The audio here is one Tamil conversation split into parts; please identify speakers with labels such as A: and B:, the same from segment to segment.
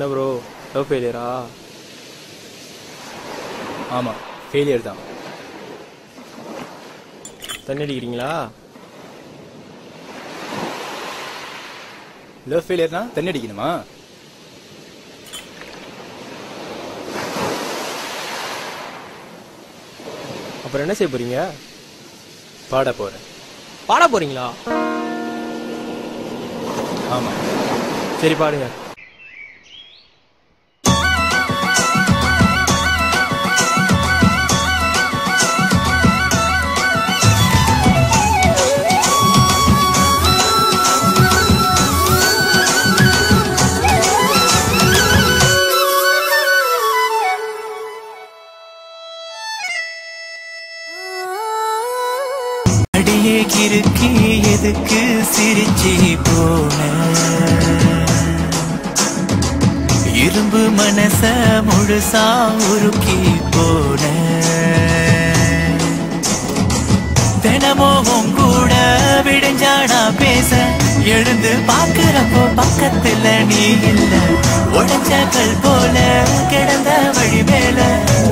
A: என்ன ப்ரோ, லவ் ஃபெயிலியரா?
B: ஆமாம், ஃபெயிலியர் தான்.
A: தண்ணி அடிக்கிறீங்களா?
B: லவ் ஃபெயிலியர்னா தண்ணி அடிக்கணுமா?
A: அப்புறம் என்ன செய்ய போறீங்க?
B: பாட போகிறேன்.
A: பாட போறீங்களா?
B: ஆமாம்.
A: சரி பாடுங்க.
C: கிறுக்கி எதுக்கு சிரிச்சி போன இரும்பு மனச முழுசா உருக்கி போன தினமும் கூட விடுஞ்சாடா பேச எழுந்து பாக்குறப்போ பக்கத்துல நீ இல்ல உடஞ்ச கல் போல கிடந்த வழி மேல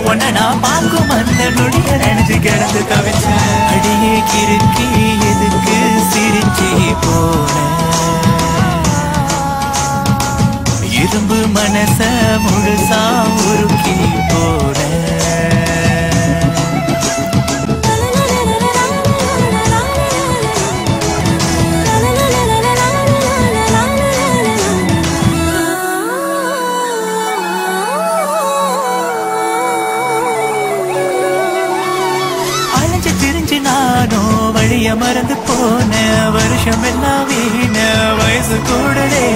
C: உன்ன நான் பார்க்கும் அந்த நொடிய நினைச்சு கிடந்து தவிச்ச அடியே கிறுக்கி எதுக்கு சிரிச்சி போன இரும்பு மனச முழுசா உருக்கி போன வழிய மறந்து போன வருஷம் எல்லாம் வீண வயசு கூடலே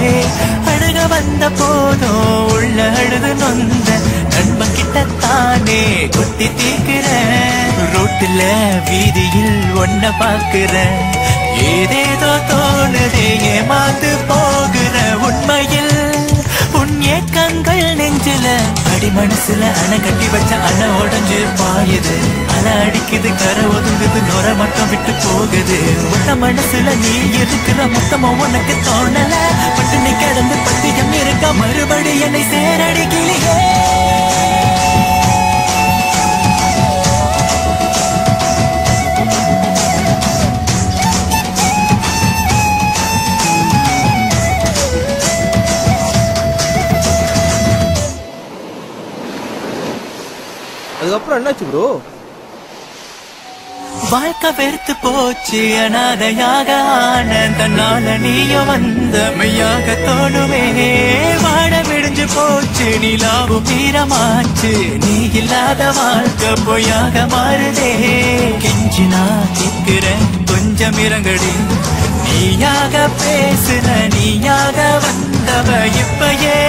C: அழுக வந்த போதும் உள்ள அழுது நொந்த நண்பன் கிட்டத்தானே குத்தி தீக்குற ரோட்டுல வீதியில் ஒன்ன பாக்குற ஏதேதோ தோணுதே ஏமாந்து போகிற உண்மையில் உன் ஏக்கங்கள் நெஞ்சில அடி மனசுல அணை கட்டி வச்ச அணை உடஞ்சு பாயுது அலை அடிக்குது கரை ஒதுங்குது நுர மட்டும் விட்டு போகுது மொத்த மனசுல நீ இருக்கிற மொத்தமா உனக்கு தோணல பட்டு நீ கிடந்து பத்தியம் இருக்க மறுபடி என்னை சேரடிக்கலையே
A: அதுக்கப்புறம் என்னாச்சு ப்ரோ?
C: வாழ்க்கை வெறுத்து போச்சு அனாதையாக ஆனந்தனால நீயும் வந்த மெய்யாக தோணுவே வாட விடிஞ்சு போச்சு நிலாவும் தீரமாச்சு நீ இல்லாத வாழ்க்கை பொய்யாக மாறுதே கெஞ்சி நான் கேட்கிறேன் கொஞ்சம் இறங்கடி நீயாக பேசுற நீயாக வந்தவ இப்பயே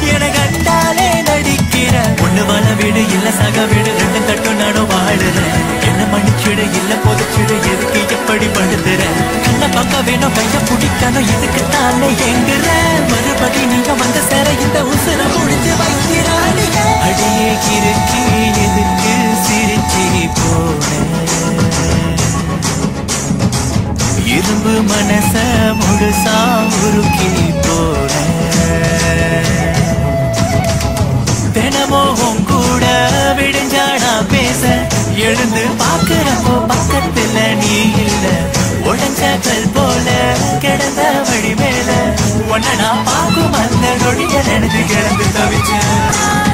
C: என கண்டாலே நடிக்கிற ஒண்ணு வாழ வீடு இல்ல சக வீடு ரெண்டு தட்டு நானும் வாழுறேன் என்ன மன்னிச்சிடு இல்ல பொதிச்சிடு எதுக்கு எப்படி படுத்துற கண்ண பக்க வேணும் கைய பிடிக்கணும் இதுக்கு தானே எங்குற மறுபடி நீங்க வந்த சேர இந்த உசுர முடிஞ்சு வைக்கிறாடிய அடியே கிறுக்கி எதுக்கு சிரிச்சி போன இரும்பு மனச முழுசா உருக்கி போன தினமும் கூட விடுஞ்சாடா பேச எழுந்து பாக்குறப்போ பக்கத்துல நீ இல்ல உடஞ்ச கல் போல கிடந்த வழி மேல உன்ன நான் பார்க்கும் அந்த நொடிய நினைச்சு கிடந்து தவிச்சேன்